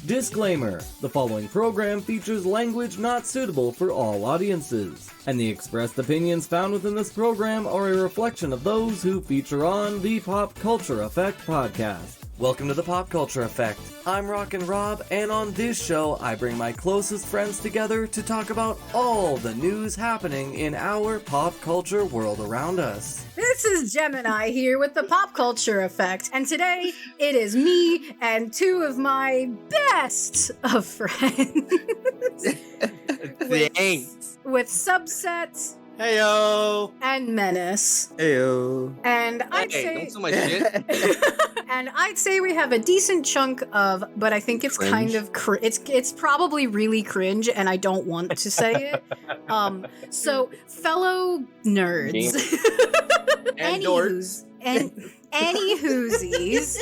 Disclaimer: the following program features language not suitable for all audiences, and the expressed opinions found within this program are a reflection of those who feature on the PopCulture Effect podcast. Welcome to the PopCulture Effect. I'm Rockin Rob, and on this show, I bring my closest friends together to talk about all the news happening in our pop culture world around us. This is Gemini here with the PopCulture Effect, and today it is me and two of my best of friends. Thanks. With Subset. Heyo. And Menace. Heyo. And I'd say don't do my shit. And I'd say we have a decent chunk of, but I think it's cringe. kind of it's probably really cringe, and I don't want to say it. So fellow nerds, And Anywho's, any whoosies.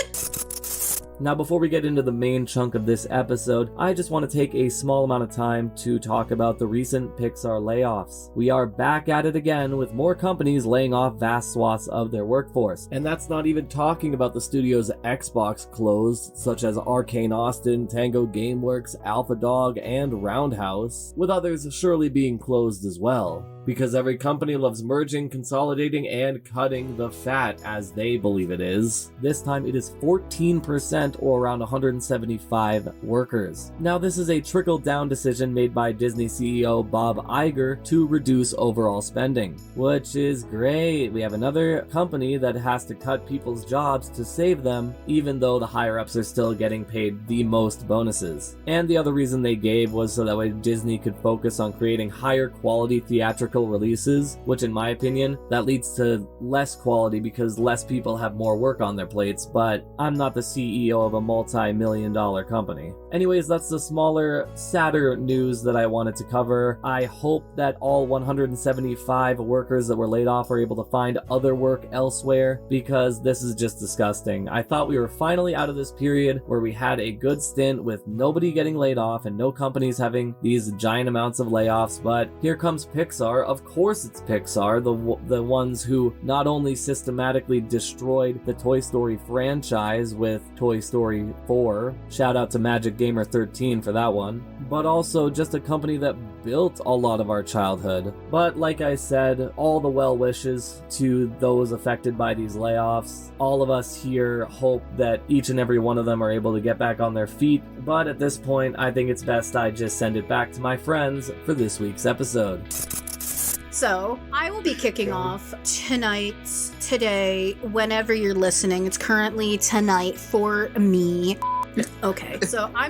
Now, before we get into the main chunk of this episode, I just want to take a small amount of time to talk about the recent Pixar layoffs. We are back at it again with more companies laying off vast swaths of their workforce. And that's not even talking about the studio's Xbox closed, such as Arcane Austin, Tango Gameworks, Alpha Dog, and Roundhouse, with others surely being closed as well. Because every company loves merging, consolidating, and cutting the fat, as they believe it is. This time it is 14%, or around 175 workers. Now, this is a trickle-down decision made by Disney CEO Bob Iger to reduce overall spending, which is great. We have another company that has to cut people's jobs to save them, even though the higher-ups are still getting paid the most bonuses. And the other reason they gave was so that way Disney could focus on creating higher-quality theatrical releases, which in my opinion, that leads to less quality because less people have more work on their plates, but I'm not the CEO of a multi-million-dollar company. Anyways, that's the smaller, sadder news that I wanted to cover. I hope that all 175 workers that were laid off are able to find other work elsewhere, because this is just disgusting. I thought we were finally out of this period where we had a good stint with nobody getting laid off and no companies having these giant amounts of layoffs, but here comes Pixar. Of course it's Pixar, the ones who not only systematically destroyed the Toy Story franchise with Toy Story 4, shout out to Magic Gamer 13 for that one, but also just a company that built a lot of our childhood. But like I said, all the well wishes to those affected by these layoffs. All of us here hope that each and every one of them are able to get back on their feet, but at this point I think it's best I just send it back to my friends for this week's episode. So, I will be kicking off today, whenever you're listening. It's currently tonight for me. Okay, so I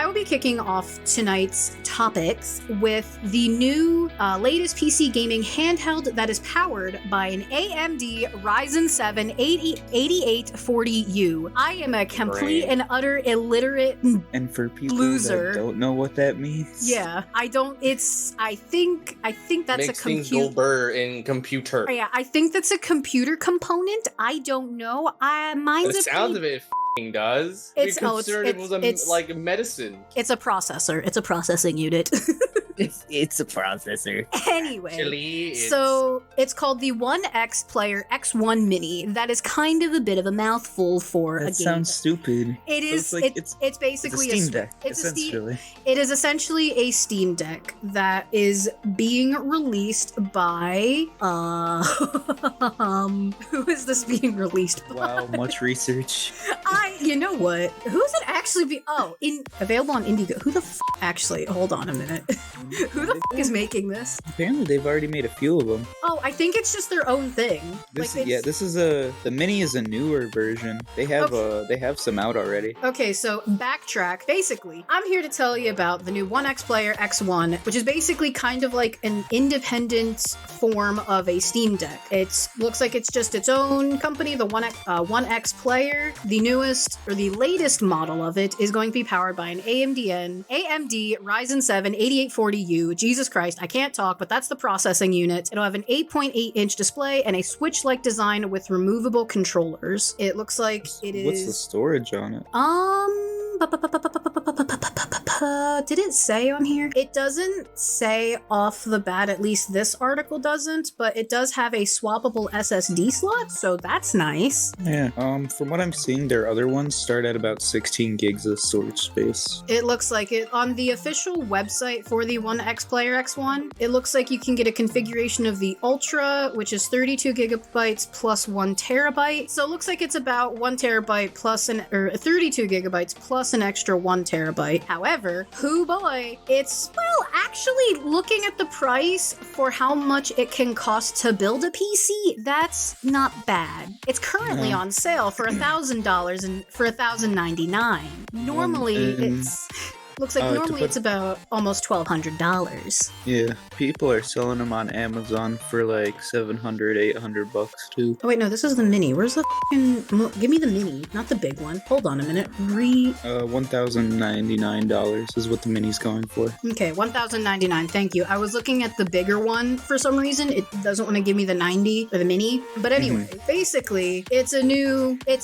will be kicking off tonight's topics with the new latest PC gaming handheld that is powered by an AMD Ryzen 7 8840U. I am a complete and utter illiterate And for people loser. that don't know what that means, Yeah, I think that's Makes a things go burr in computer. Yeah, I think that's a computer component. I don't know. Mine's The a sound of it does. We considered it was like medicine. It's a processor. It's a processing unit. it's a processor. Anyway, Actually, so it's called the OneXPlayer X1 Mini. That is kind of a bit of a mouthful for a That game. sounds stupid. It is. So It's basically Steam Deck. It's a Steam. essentially. It is essentially a Steam Deck that is being released by who is this being released by? Wow, much research. You know what? Who's it actually available on Indigo? Who the actually? Hold on a minute. Who the is making this? Apparently, they've already made a few of them. Oh, I think it's just their own thing. The Mini is a newer version. They have some out already. Okay, so backtrack. Basically, I'm here to tell you about the new OneXPlayer X1, which is basically kind of like an independent form of a Steam Deck. It looks like it's just its own company, the OneXPlayer. The newest or the latest model of it is going to be powered by an AMD Ryzen 7 8840U. Jesus Christ, I can't talk, but that's the processing unit. It'll have an 8.8-inch display and a Switch-like design with removable controllers. It looks like it is... What's the storage on it? Did it say on here? It doesn't say off the bat, at least this article doesn't, but it does have a swappable SSD slot, so that's nice. Yeah. From what I'm seeing, their other ones start at about 16 gigs of storage space. It looks like it. On the official website for the OneXPlayer X1, it looks like you can get a configuration of the Ultra, which is 32 gigabytes plus 1 terabyte. So it looks like it's about 1 terabyte plus 32 gigabytes plus an extra 1 terabyte. However, boy, it's, well, actually looking at the price for how much it can cost to build a PC, that's not bad. It's currently on sale for $1,000 and for $1,099. Normally, it's Looks like normally it's about almost $1,200. Yeah, people are selling them on Amazon for like $700, $800 too. Oh wait, no, this is the mini. Where's the give me the mini, not the big one. Hold on a minute. $1,099 is what the mini's going for. Okay, $1,099. Thank you. I was looking at the bigger one for some reason. It doesn't want to give me the 90 or the mini. But anyway, basically, it's a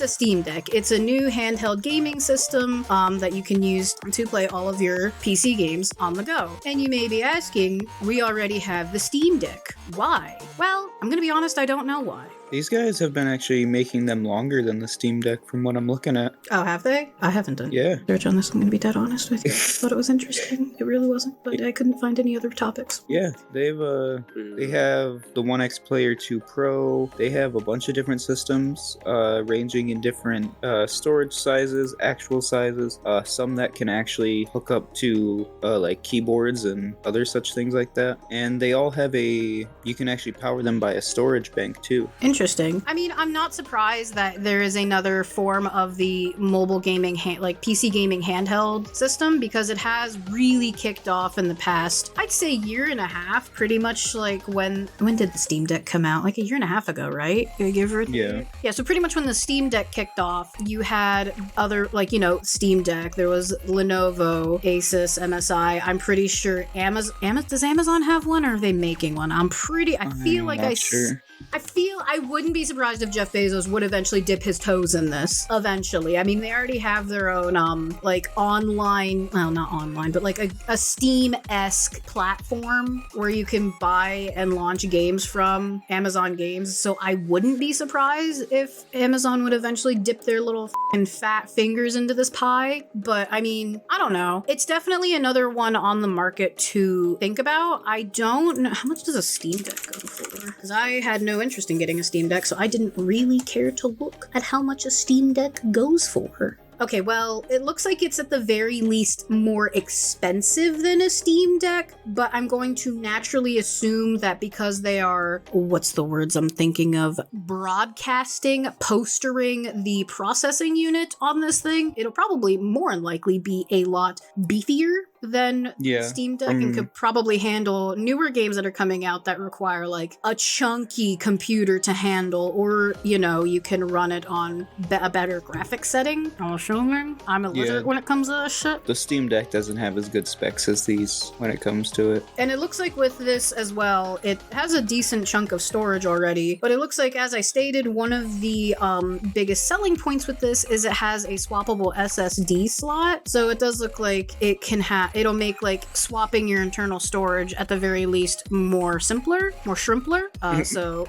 Steam Deck. It's a new handheld gaming system that you can use to play all of your PC games on the go. And you may be asking, we already have the Steam Deck. Why? Well, I'm gonna be honest, I don't know why. These guys have been actually making them longer than the Steam Deck from what I'm looking at. Oh, have they? I haven't done research on this. I'm going to be dead honest with you. I thought it was interesting. It really wasn't, but I couldn't find any other topics. Yeah, they have the OneXPlayer 2 Pro. They have a bunch of different systems ranging in different storage sizes, actual sizes, some that can actually hook up to like keyboards and other such things like that. And they all have you can actually power them by a storage bank too. Interesting. I mean, I'm not surprised that there is another form of the mobile gaming, like PC gaming handheld system, because it has really kicked off in the past, I'd say year and a half, pretty much like when did the Steam Deck come out? Like a year and a half ago, right? Yeah, so pretty much when the Steam Deck kicked off, you had other, like, you know, Steam Deck, there was Lenovo, Asus, MSI. I'm pretty sure does Amazon have one, or are they making one? I wouldn't be surprised if Jeff Bezos would eventually dip his toes in this. Eventually. I mean, they already have their own, like, online, well, not online, but like a Steam-esque platform where you can buy and launch games from Amazon Games. So I wouldn't be surprised if Amazon would eventually dip their little fat fingers into this pie. But I mean, I don't know. It's definitely another one on the market to think about. I don't know. How much does a Steam Deck go for? Because I had no interest in getting a Steam Deck, so I didn't really care to look at how much a Steam Deck goes for. Okay, well, it looks like it's at the very least more expensive than a Steam Deck, but I'm going to naturally assume that because they are, what's the words I'm thinking of, postering the processing unit on this thing, it'll probably more than likely be a lot beefier than Steam Deck and could probably handle newer games that are coming out that require like a chunky computer to handle, or, you know, you can run it on a better graphics setting. I'm assuming I'm a lizard when it comes to this shit. The Steam Deck doesn't have as good specs as these when it comes to it. And it looks like with this as well, it has a decent chunk of storage already, but it looks like, as I stated, one of the biggest selling points with this is it has a swappable SSD slot. So it does look like it can it'll make like swapping your internal storage at the very least more shrimpler. So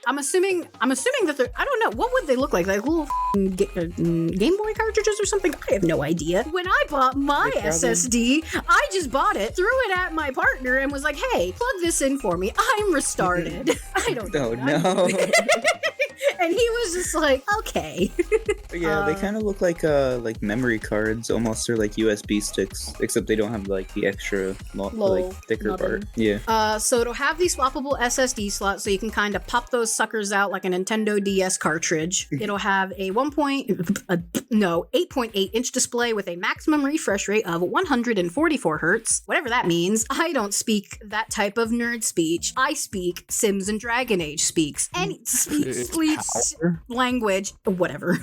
I'm assuming that they're, I don't know, what would they look like little Game Boy cartridges or something? I have no idea. When I bought my SSD, I just bought it, threw it at my partner, and was like, hey, plug this in for me. I'm restarted. I don't know. Oh, no. And he was just like, okay. Yeah, they kind of look like memory cards almost, or like USB sticks, except they don't have like the extra like thicker part. Yeah. So it'll have the swappable SSD slot, so you can kind of pop those suckers out like a Nintendo DS cartridge. It'll have a 8.8 inch display with a maximum refresh rate of 144 hertz, whatever that means. I don't speak that type of nerd speech. I speak Sims and Dragon Age speaks. Any speech language, whatever.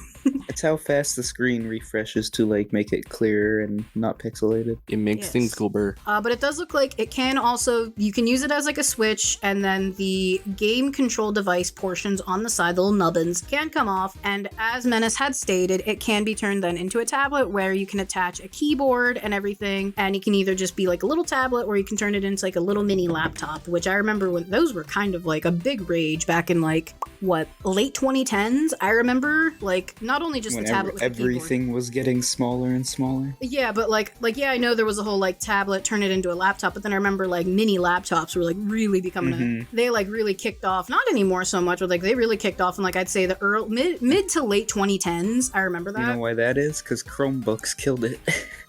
It's how fast the screen refreshes to like make it clearer and not pixelated. It makes things go burr. But it does look like it can also, you can use it as like a switch, and then the game control device portions on the side, the little nubbins, can come off. And as Menace had stated, it can be turned then into a tablet where you can attach a keyboard and everything. And it can either just be like a little tablet, or you can turn it into like a little mini laptop, which I remember when those were kind of like a big rage back in like, what, late 2010s? I remember like not only just Whenever the tablet with everything was getting smaller and smaller. Yeah, but like yeah, I know there was a whole like tablet, turn it into a laptop, but then I remember like mini laptops were like really becoming they like really kicked off, not anymore so much, but like they really kicked off in like I'd say the mid to late 2010s. I remember that. You know why that is? Because Chromebooks killed it.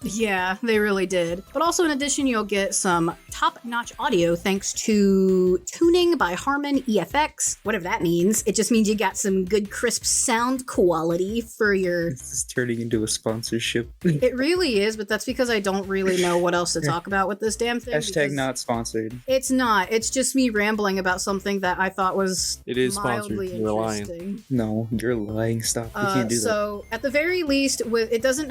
Yeah, they really did. But also in addition, you'll get some top-notch audio thanks to tuning by Harman EFX, whatever that means. It just means you got some good crisp sound quality for your... This is turning into a sponsorship. It really is, but that's because I don't really know what else to talk about with this damn thing. Hashtag not sponsored. It's not. It's just me rambling about something that I thought was mildly You're interesting. lying. No, you're lying. Stop. You can't do that. So at the very least, it doesn't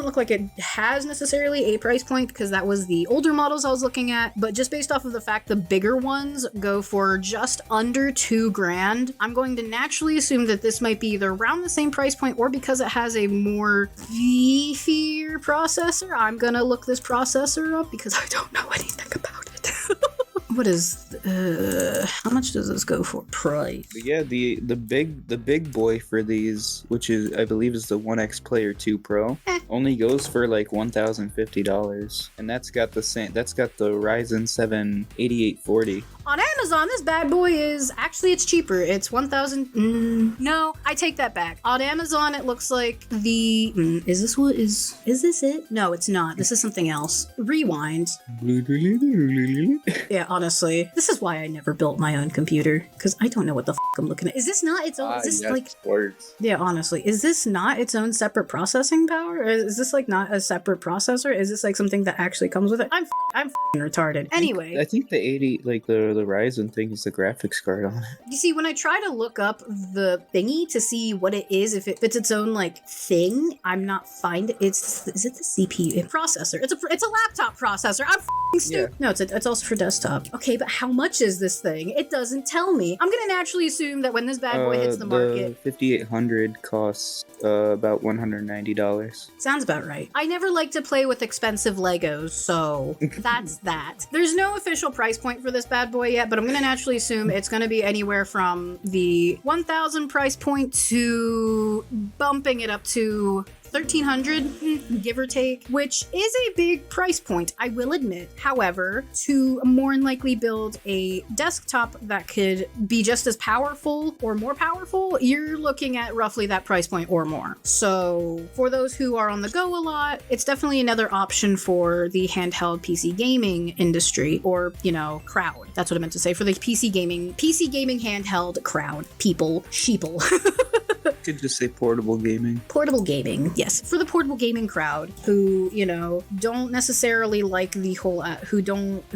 look like it has necessarily a price point, because that was the older models I was looking at, but just based off of the fact the bigger ones go for just under $2,000, I'm going to naturally assume that this might be either around the same price point, or because it has a more beefier processor. I'm gonna look this processor up because I don't know anything about it. What is how much does this go for price? But yeah, the big boy for these, which is I believe is the OneXPlayer 2 Pro, only goes for like $1,050, and that's got the Ryzen 7 8840. On Amazon, this bad boy is actually, it's cheaper. It's 1,000. No, I take that back. On Amazon, it looks like the is this it? No, it's not. This is something else. Rewind. Yeah, honestly, this is why I never built my own computer, because I don't know what the I'm looking at. Is this not its own? Is this yes, like words. Yeah, honestly, is this not its own separate processing power? Or is this like not a separate processor? Is this like something that actually comes with it? I'm retarded. Anyway, I think the 80 like the Ryzen thing is the graphics card on it. you see, when I try to look up the thingy to see what it is, if it's its own like thing, I'm not finding. Is it the CPU processor? It's a laptop processor. I'm stupid. Yeah. No, it's also for desktop. Okay, but how much is this thing? It doesn't tell me. I'm gonna naturally assume that when this bad boy hits the market, 5800 costs about $190. Sounds about right. I never like to play with expensive Legos, so that's that. There's no official price point for this bad boy yet, but I'm gonna naturally assume it's gonna be anywhere from the 1,000 price point to bumping it up to 1,300, give or take, which is a big price point, I will admit. However, to more than likely build a desktop that could be just as powerful or more powerful, you're looking at roughly that price point or more. So for those who are on the go a lot, it's definitely another option for the handheld PC gaming industry, or, crowd. That's what I meant to say, for the PC gaming handheld crowd. People, sheeple. Could just say portable gaming. Portable gaming, yes. For the portable gaming crowd who, don't necessarily like the whole, who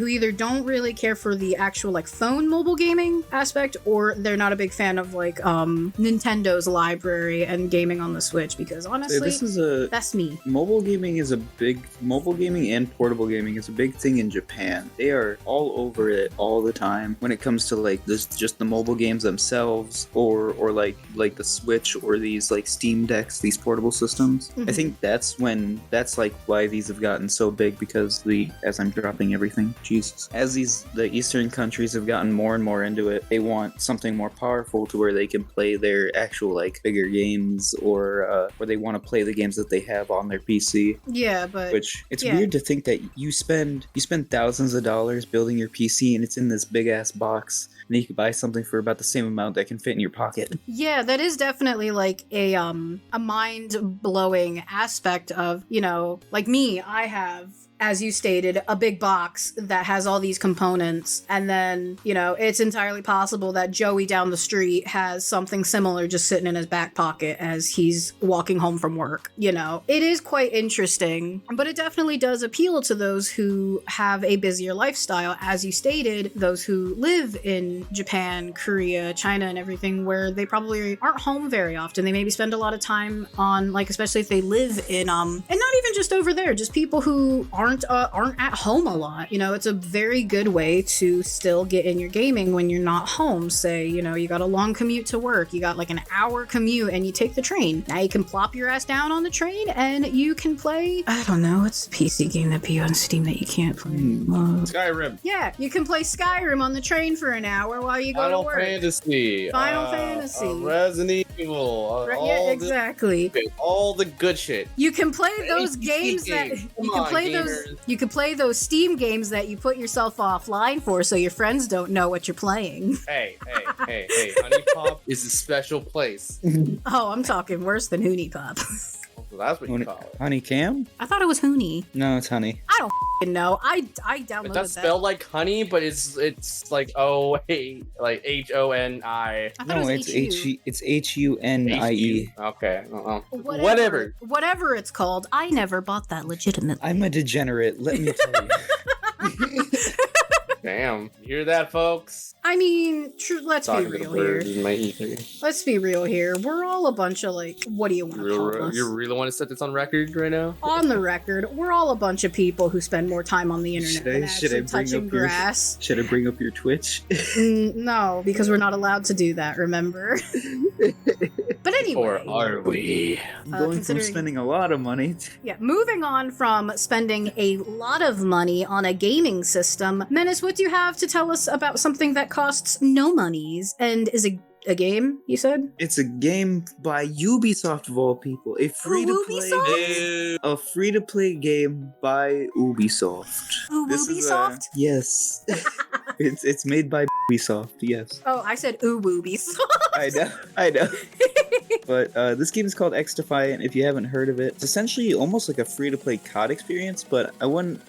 either don't really care for the actual like phone mobile gaming aspect, or they're not a big fan of like Nintendo's library and gaming on the Switch, because honestly, that's me. Mobile gaming and portable gaming is a big thing in Japan. They are all over it all the time when it comes to like this, just the mobile games themselves, or like the Switch, or these like Steam Decks, these portable systems. Mm-hmm. I think that's like why these have gotten so big, because as I'm dropping everything, Jesus, as the Eastern countries have gotten more and more into it, they want something more powerful to where they can play their actual like bigger games, or where they want to play the games that they have on their PC. Yeah, but which it's weird to think that you spend thousands of dollars building your PC, and it's in this big ass box, and you can buy something for about the same amount that can fit in your pocket. Yeah, that is definitely like a mind-blowing aspect of, like me, I have as you stated, a big box that has all these components. And then, you know, it's entirely possible that Joey down the street has something similar just sitting in his back pocket as he's walking home from work. You know, it is quite interesting, but it definitely does appeal to those who have a busier lifestyle, as you stated, those who live in Japan, Korea, China, and everything, where they probably aren't home very often. They maybe spend a lot of time on, like, especially if they live in, and not even just over there, just people who aren't at home a lot. You know, it's a very good way to still get in your gaming when you're not home. Say, you know, you got a long commute to work, you got like an hour commute, and you take the train. Now you can plop your ass down on the train and you can play, I don't know, it's a PC game that'd be on Steam that you can't play. Skyrim. Yeah, you can play Skyrim on the train for an hour while you go to work. Final Fantasy. Resident Evil. Yeah, exactly. All the good shit. You can play those games you can play those Steam games that you put yourself offline for so your friends don't know what you're playing. Hey, Honey Pop is a special place. Oh, I'm talking worse than Hoonie Pop. So that's what you call it. Honey Cam? I thought it was Hoonie. No, it's Honey. I don't know. I downloaded It's not spelled like honey, but it's like Honi. I thought It's Hunie. Okay. Whatever it's called, I never bought that legitimately. I'm a degenerate, let me tell you. Damn. You hear that, folks? I mean, let's be real here. Let's be real here. We're all a bunch of, like, what do you want to call us? You really want to set this on record right now? On the record, we're all a bunch of people who spend more time on the internet than actually touching grass. Should I bring up your Twitch? No, because we're not allowed to do that, remember? But anyway. Or are we? Going from spending a lot of money. Yeah, moving on from spending a lot of money on a gaming system, Menace, what do you have to tell us about something that costs no monies and is a game, you said? It's a game by Ubisoft of all people. A free-to-play game by Ubisoft. Ubisoft? Yes. It's made by Ubisoft, yes. Oh, I said Ubisoft. I know. But this game is called XDefiant. If you haven't heard of it, it's essentially almost like a free-to-play COD experience, but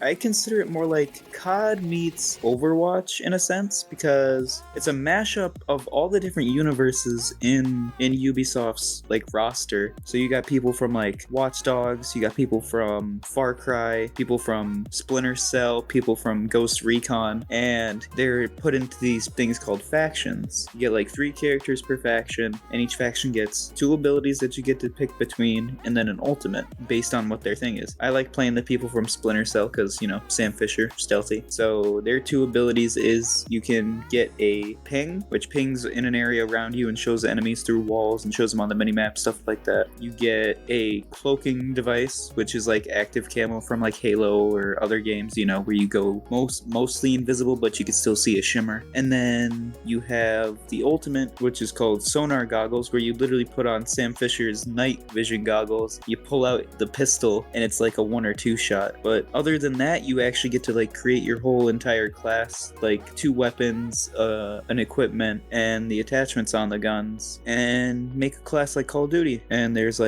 I consider it more like COD meets Overwatch in a sense, because it's a mashup of all the different universes in Ubisoft's like roster. So you got people from like Watch Dogs, you got people from Far Cry, people from Splinter Cell, people from Ghost Recon, and they're put into these things called factions. You get like 3 characters per faction, and each faction gets 2 abilities that you get to pick between, and then an ultimate based on what their thing is. I like playing the people from Splinter Cell because, you know, Sam Fisher, stealthy. So their 2 abilities is you can get a ping, which pings in an area around you and shows the enemies through walls and shows them on the minimap, stuff like that. You get a cloaking device, which is like active camo from like Halo or other games, you know, where you go mostly invisible, but you can still see a shimmer. And then you have the ultimate, which is called sonar goggles, where you literally put on Sam Fisher's night vision goggles, you pull out the pistol, and it's like a 1 or 2 shot. But other than that, you actually get to like create your whole entire class, like 2 weapons, an equipment, and the attachments on the guns, and make a class like Call of Duty. And there's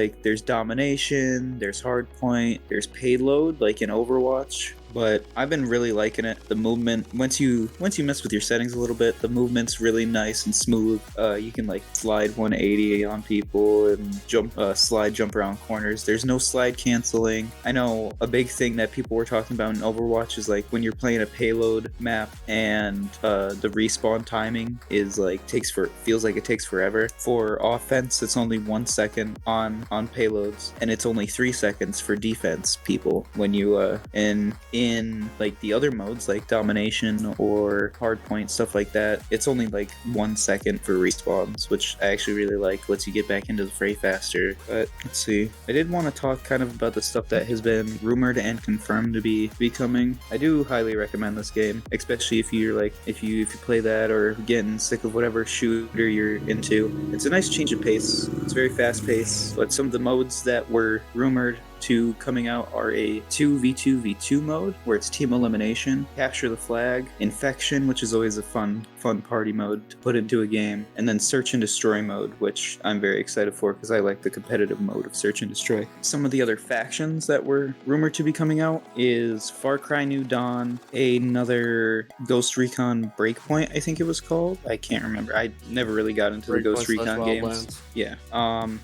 domination, there's hardpoint, there's payload like in Overwatch. But I've been really liking it. The movement, once you mess with your settings a little bit, the movement's really nice and smooth. You can like slide 180 on people and jump around corners. There's no slide canceling. I know a big thing that people were talking about in Overwatch is like when you're playing a payload map and the respawn timing is like feels like it takes forever. For offense, it's only 1 second on payloads, and it's only 3 seconds for defense people when you in like the other modes like domination or hardpoint, stuff like that. It's only like 1 second for respawns, which I actually really like. Lets you get back into the fray faster. But let's see, I did want to talk kind of about the stuff that has been rumored and confirmed to be coming. I do highly recommend this game, especially if you're like if you play that or getting sick of whatever shooter you're into. It's a nice change of pace. It's very fast paced, but some of the modes that were rumored to coming out are a 2v2v2 mode, where it's team elimination, capture the flag, infection, which is always a fun party mode to put into a game, and then search and destroy mode, which I'm very excited for because I like the competitive mode of search and destroy. Some of the other factions that were rumored to be coming out is Far Cry New Dawn, another Ghost Recon Breakpoint, I think it was called. I can't remember. I never really got into the Ghost Recon games. Yeah.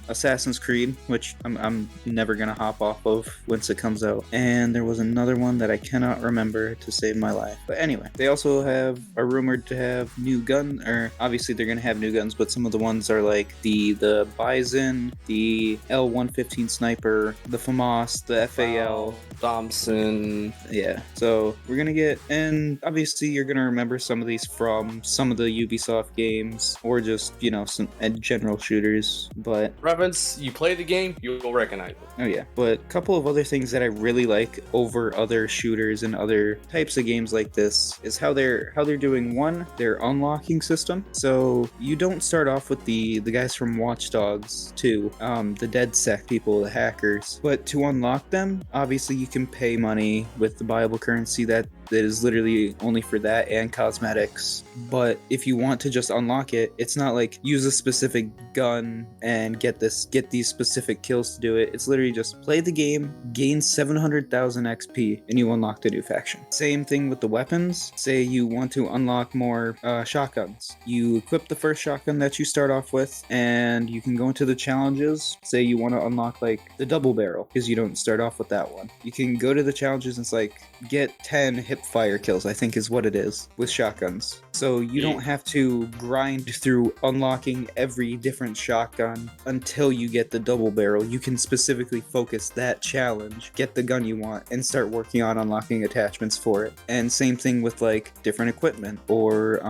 Assassin's Creed, which I'm never gonna hop off of once it comes out. And there was another one that I cannot remember to save my life. But anyway, they also are rumored to have new gun, or obviously they're gonna have new guns, but some of the ones are like the Bison, the L115 sniper, the FAMAS, the FAL, Thompson. Yeah, so we're gonna get, and obviously you're gonna remember some of these from some of the Ubisoft games, or just, you know, some general shooters, but Reference, you play the game, you'll recognize it. oh yeah, but a couple of other things that I really like over other shooters and other types of games like this is how they're doing their unlocking system. So you don't start off with the guys from Watch Dogs 2, the DedSec people, the hackers, but to unlock them, obviously you can pay money with the buyable currency that is literally only for that and cosmetics. But if you want to just unlock it, it's not like use a specific gun and get these specific kills to do it. It's literally just play the game, gain 700,000 XP, and you unlock the new faction. Same thing with the weapons. Say you want to unlock more shotguns. You equip the first shotgun that you start off with, and you can go into the challenges. Say you want to unlock like the double barrel, because you don't start off with that one. You can go to the challenges and it's like get 10 hip fire kills, I think is what it is, with shotguns. So you don't have to grind through unlocking every different shotgun until you get the double barrel. You can specifically focus that challenge, get the gun you want, and start working on unlocking attachments for it. And same thing with like different equipment or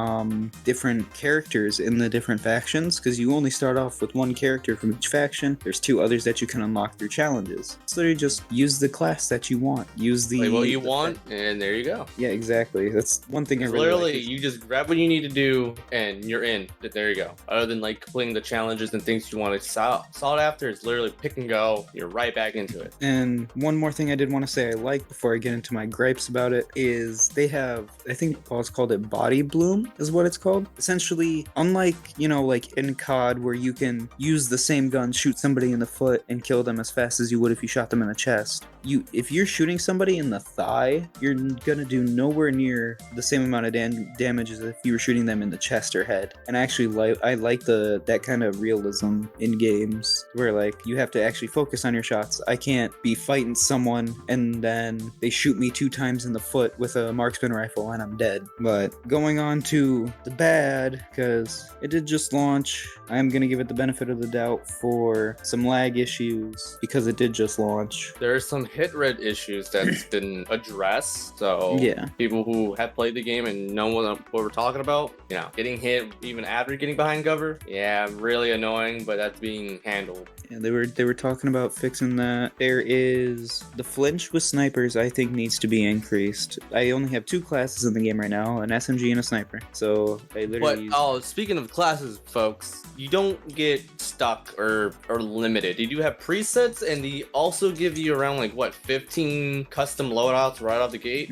different characters in the different factions, because you only start off with one character from each faction. There's 2 others that you can unlock through challenges. So literally just use the class that you want. Use the what you want, and there you go. Yeah, exactly. That's one thing I really literally like. You just grab what you need to do and you're in. There you go. Other than like completing the challenges and things you want to solve after, it's literally pick and go. You're right back into it. And one more thing I did want to say I like before I get into my gripes about it is they have, I think Paul's called it Body Bloom is what it's called. Essentially, unlike, you know, like in COD where you can use the same gun, shoot somebody in the foot and kill them as fast as you would if you shot them in the chest. If you're shooting somebody in the thigh, you're gonna do nowhere near the same amount of damage as if you were shooting them in the chest or head. And I like that kind of realism in games where like you have to actually focus on your shots. I can't be fighting someone and then they shoot me 2 times in the foot with a marksman rifle and I'm dead. But going on to the bad, because it did just launch, I'm gonna give it the benefit of the doubt for some lag issues because it did just launch. There are some hit rate issues that's been addressed. So yeah, people who have played the game and know what we're talking about, you know, getting hit even after getting behind cover, yeah, really annoying, but that's being handled. Yeah, they were talking about fixing that. There is the flinch with snipers, I think needs to be increased. I only have 2 classes in the game right now, an SMG and a sniper. So I literally speaking of classes, folks, you don't get stuck or limited. You do have presets, and they also give you around like 15 custom loadouts right out the gate.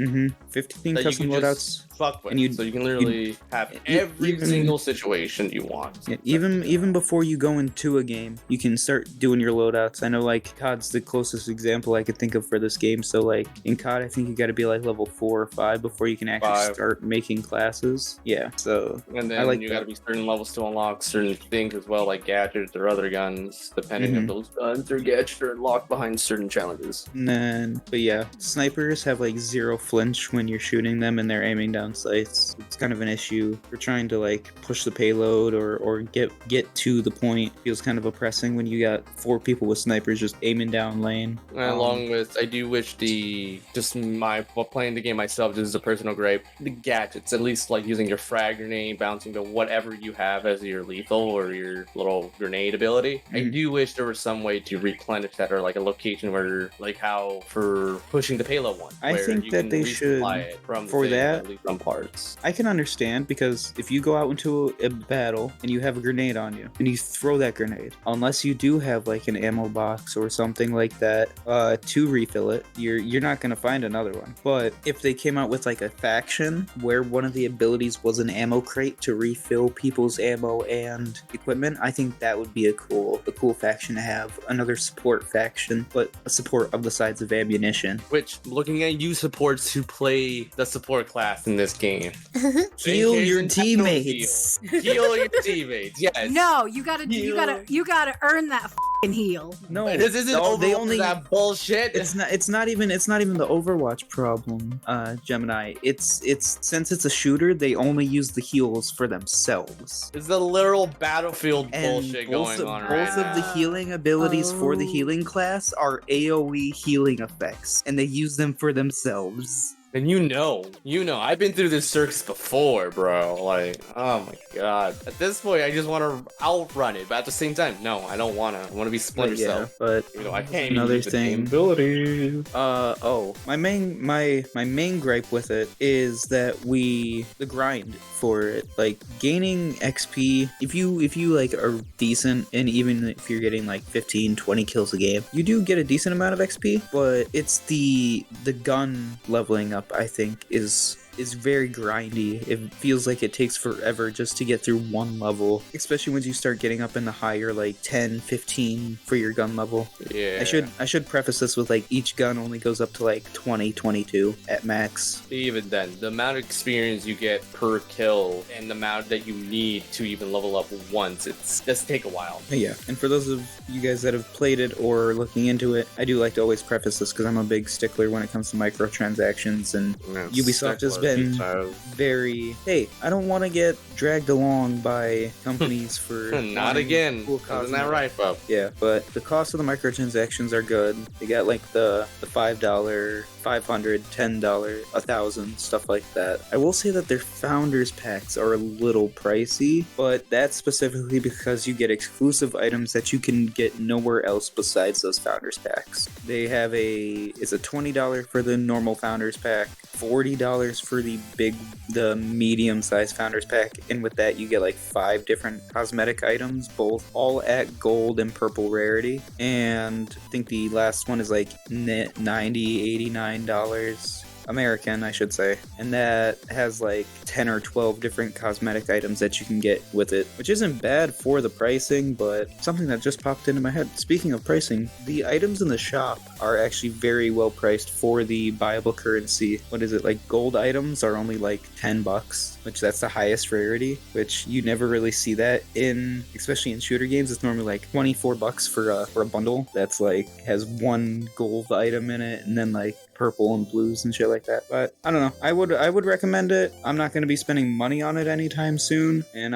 15 custom loadouts. Fuck with. So you can literally have every single situation you want. Yeah, even before you go into a game, you can start doing your loadouts. I know like COD's the closest example I could think of for this game. So like in COD, I think you got to be like level 4 or 5 before you can actually start making classes. Yeah. So and then you got to be certain levels to unlock certain things as well, like gadgets or other guns, depending if those guns or gadgets are locked behind certain challenges. But yeah, snipers have like 0 flinch when you're shooting them and they're aiming down sights. It's kind of an issue. We're trying to like push the payload or get to the point. Feels kind of oppressing when you got 4 people with snipers just aiming down lane. Along with, I do wish playing the game myself, this is a personal gripe, the gadgets, at least like using your frag grenade, bouncing to whatever you have as your lethal or your little grenade ability. I do wish there was some way to replenish that, or like a location where like how how for pushing the payload one. I where think you that can they should, resupply it from the for thing, that, at least some parts. I can understand, because if you go out into a battle and you have a grenade on you and you throw that grenade, unless you do have like an ammo box or something like that to refill it, you're not gonna find another one. But if they came out with like a faction where one of the abilities was an ammo crate to refill people's ammo and equipment, I think that would be a cool faction to have. Another support faction, but a support of the sides of ammunition. Which, looking at you supports who play the support class in this game. Heal In case your in teammates. Heal your teammates. Yes. No, you gotta earn that fucking heal. No, This isn't they Overwatch, only that bullshit. It's not even the Overwatch problem, Gemini. It's since it's a shooter, they only use the heals for themselves. It's the literal Battlefield And bullshit both going on right of the now. healing abilities for the Oh. healing class are AoE healing effects, and they use them for themselves. And you know, I've been through this circus before, bro. Like, oh my god. At this point, I just want to outrun it, but at the same time, no, I don't want to. I want to be Splinter Cell. But You know, I can't even another use the same thing. ability. My main gripe with it is that the grind for it, like gaining XP, if you like are decent, and even if you're getting like 15-20 kills a game, you do get a decent amount of XP, but it's the gun leveling up, I think, is very grindy. It feels like it takes forever just to get through one level, especially once you start getting up in the higher like 10, 15 for your gun level. Yeah. I should preface this with like each gun only goes up to like 20, 22 at max. Even then, the amount of experience you get per kill and the amount that you need to even level up once, it does take a while. But yeah, and for those of you guys that have played it or are looking into it, I do like to always preface this because I'm a big stickler when it comes to microtransactions, and Ubisoft has been very, hey, I don't want to get dragged along by companies for Not wanting again. cool Isn't that cosmetics. right, Bob? Yeah, but the cost of the microtransactions are good. They got like the $5, $500, $10, $1,000, stuff like that. I will say that their founders packs are a little pricey, but that's specifically because you get exclusive items that you can get nowhere else besides those founders packs. They have it's a $20 for the normal founders pack, $40 for the medium-sized founders pack, and with that you get like 5 different cosmetic items, all at gold and purple rarity, and I think the last one is like $90, $89 American, I should say, and that has like 10 or 12 different cosmetic items that you can get with it, which isn't bad for the pricing, but something that just popped into my head. Speaking of pricing, the items in the shop are actually very well priced for the buyable currency. What is it, like gold items are only like $10, which that's the highest rarity, which you never really see that especially in shooter games. It's normally like $24 for a bundle that's like has one gold item in it and then like purple and blues and shit like that. But I don't know, I would recommend it. I'm not going to be spending money on it anytime soon, and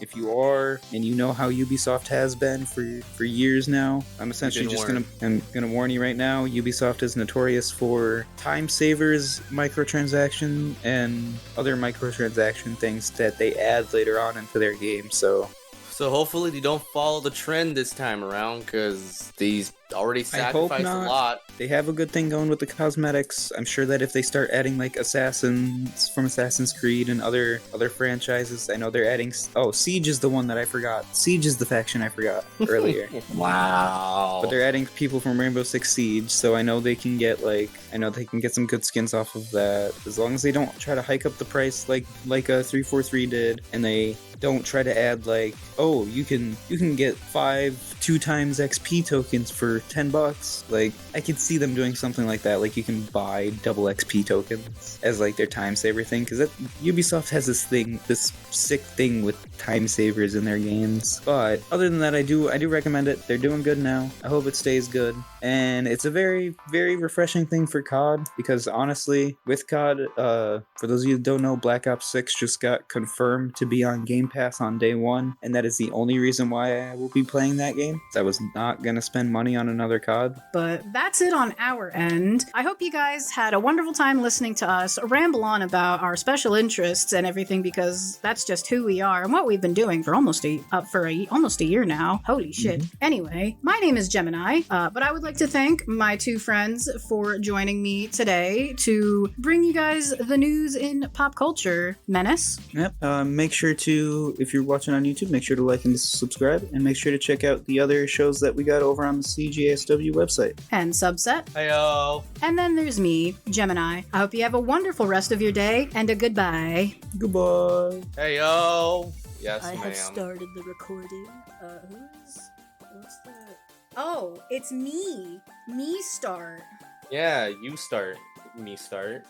if you are, and you know how Ubisoft has been for years now, I'm essentially just gonna warn you right now. Ubisoft is notorious for time savers, microtransaction, and other microtransaction things that they add later on into their game. So hopefully they don't follow the trend this time around, because these already sacrificed a lot. They have a good thing going with the cosmetics. I'm sure that if they start adding like assassins from Assassin's Creed and other franchises, I know they're adding. Oh, Siege is the one that I forgot. Siege is the faction I forgot earlier. Wow. But they're adding people from Rainbow Six Siege, so I know they can get some good skins off of that, as long as they don't try to hike up the price like a 343 did, and they don't try to add like, oh, you can get 2 times XP tokens for $10. Like, I could see them doing something like that. Like, you can buy double XP tokens as like their time saver thing, because Ubisoft has this sick thing with time savers in their games. But other than that, I do recommend it. They're doing good now. I hope it stays good, and it's a very, very refreshing thing for COD, because honestly, with COD, for those of you that don't know, Black Ops 6 just got confirmed to be on Game Pass on day 1, and that is the only reason why I will be playing that game. I was not gonna spend money on another COD. But that's it on our end. I hope you guys had a wonderful time listening to us ramble on about our special interests and everything, because that's just who we are and what we've been doing for almost a year now. Holy shit. Anyway, my name is Gemini, but I would like to thank my two friends for joining me today to bring you guys the news in pop culture. Menace. Yep. Make sure to, if you're watching on YouTube, make sure to like and subscribe, and make sure to check out the other shows that we got over on the CJSW website. And Subset. Heyo. And then there's me, Gemini. I hope you have a wonderful rest of your day, and a goodbye. Goodbye. Heyo. Yes, I ma'am. have started the recording. What's that? Oh, it's me. Me start. Yeah, you start. Me start.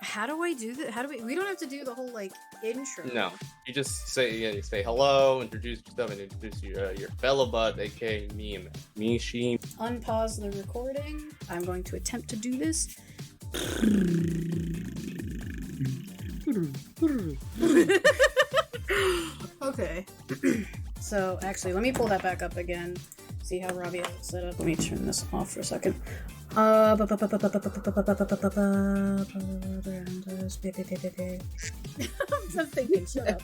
How do I do that? We don't have to do the whole, like, intro. No, you just say, you say hello, introduce yourself, and introduce your fellow bud, aka me and me, she. Unpause the recording. I'm going to attempt to do this. Okay. So, actually, let me pull that back up again. See how Robbie has it set up. Let me turn this off for a second. I'm thinking, shut up.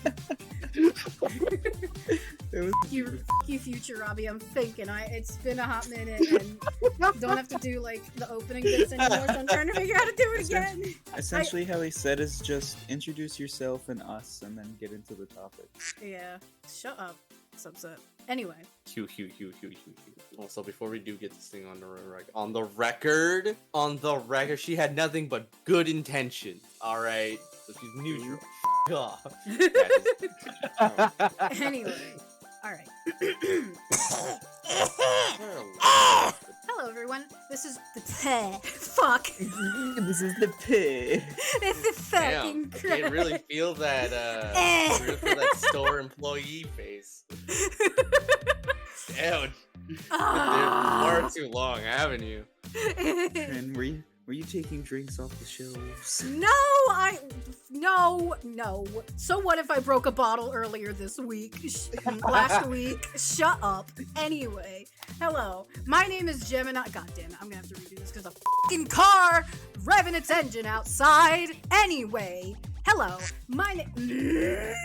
You future Robbie, I'm thinking. It's been a hot minute and don't have to do like the opening bits anymore, so I'm trying to figure out how to do it again. Essentially, how he said is just introduce yourself and us, and then get into the topic. Yeah, shut up, Subset. Anyway. Hugh. Also, before we do get this thing on the record, she had nothing but good intention. All right, so she's neutral. Off. Anyway, all right. Hello, everyone. This is the fuck. This is the pig. This is fucking Damn, I can really feel that. Store employee face. Damn, far too long, haven't you? And were you taking drinks off the shelves? No. So what if I broke a bottle earlier this week? Last week? Shut up. Anyway, hello. My name is Gemini. God damn it, I'm gonna have to redo this because a fucking car revving its engine outside. Anyway, hello. My name.